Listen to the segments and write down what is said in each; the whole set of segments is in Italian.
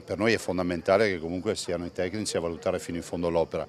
Per noi è fondamentale che comunque siano i tecnici a valutare fino in fondo l'opera.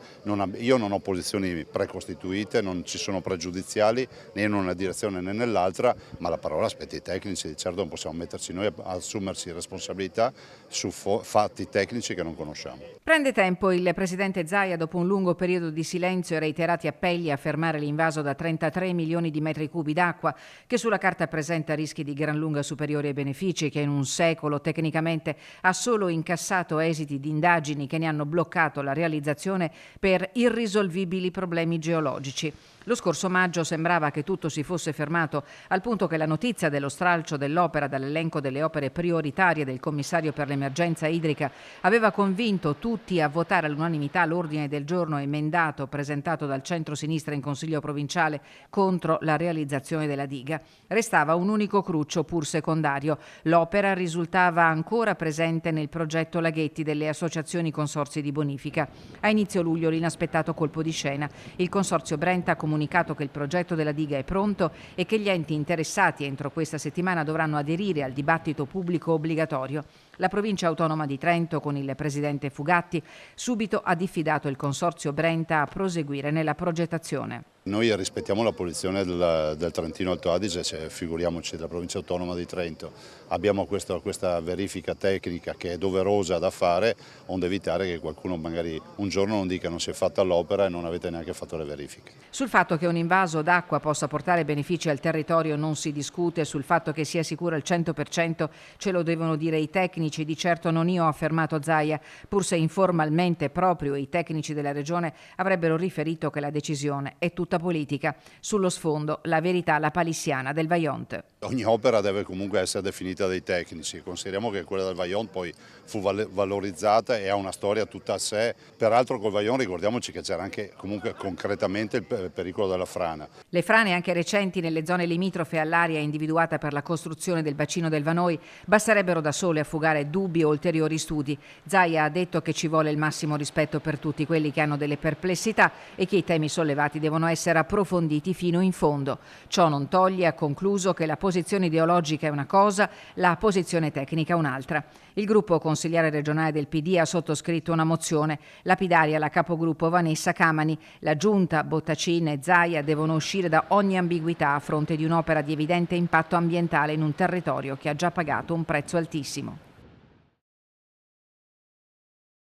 Io non ho posizioni precostituite, non ci sono pregiudiziali né in una direzione né nell'altra, ma la parola spetta ai tecnici. Di certo non possiamo metterci noi a assumerci responsabilità su fatti tecnici che non conosciamo. Prende tempo il presidente Zaia, dopo un lungo periodo di silenzio e reiterati appelli a fermare l'invaso da 33 milioni di metri cubi d'acqua, che sulla carta presenta rischi di gran lunga superiori ai benefici, che in un secolo tecnicamente ha solo incassato esiti di indagini che ne hanno bloccato la realizzazione per irrisolvibili problemi geologici. Lo scorso maggio sembrava che tutto si fosse fermato, al punto che la notizia dello stralcio dell'opera dall'elenco delle opere prioritarie del commissario per l'emergenza idrica aveva convinto tutti a votare all'unanimità l'ordine del giorno emendato presentato dal centro-sinistra in Consiglio provinciale contro la realizzazione della diga. Restava un unico cruccio pur secondario. L'opera risultava ancora presente nel progetto Laghetti delle associazioni consorzi di bonifica. A inizio luglio l'inaspettato colpo di scena. Il consorzio Brenta ha comunicato che il progetto della diga è pronto e che gli enti interessati entro questa settimana dovranno aderire al dibattito pubblico obbligatorio. La provincia autonoma di Trento, con il presidente Fugatti, subito ha diffidato il consorzio Brenta a proseguire nella progettazione. Noi rispettiamo la posizione del Trentino Alto Adige, figuriamoci della provincia autonoma di Trento. Abbiamo questa verifica tecnica che è doverosa da fare, onde evitare che qualcuno magari un giorno non dica non si è fatta l'opera e non avete neanche fatto le verifiche. Sul fatto che un invaso d'acqua possa portare benefici al territorio non si discute, sul fatto che sia sicuro al 100% ce lo devono dire i tecnici, di certo non io, ha affermato Zaia, pur se informalmente proprio i tecnici della regione avrebbero riferito che la decisione è tutta politica. Sullo sfondo la verità lapalissiana del Vajont. Ogni opera deve comunque essere definita dai tecnici, consideriamo che quella del Vajont poi fu valorizzata e ha una storia tutta a sé. Peraltro col Vajont ricordiamoci che c'era anche comunque concretamente il pericolo della frana. Le frane anche recenti nelle zone limitrofe all'area individuata per la costruzione del bacino del Vanoi basterebbero da sole a fugare dubbi o ulteriori studi. Zaia ha detto che ci vuole il massimo rispetto per tutti quelli che hanno delle perplessità e che i temi sollevati devono essere approfonditi fino in fondo. Ciò non toglie, ha concluso, che la posizione ideologica è una cosa, la posizione tecnica un'altra. Il gruppo consigliare regionale del PD ha sottoscritto una mozione, lapidaria la capogruppo Vanessa Camani. La giunta, Bottacin e Zaia devono uscire da ogni ambiguità a fronte di un'opera di evidente impatto ambientale in un territorio che ha già pagato un prezzo altissimo.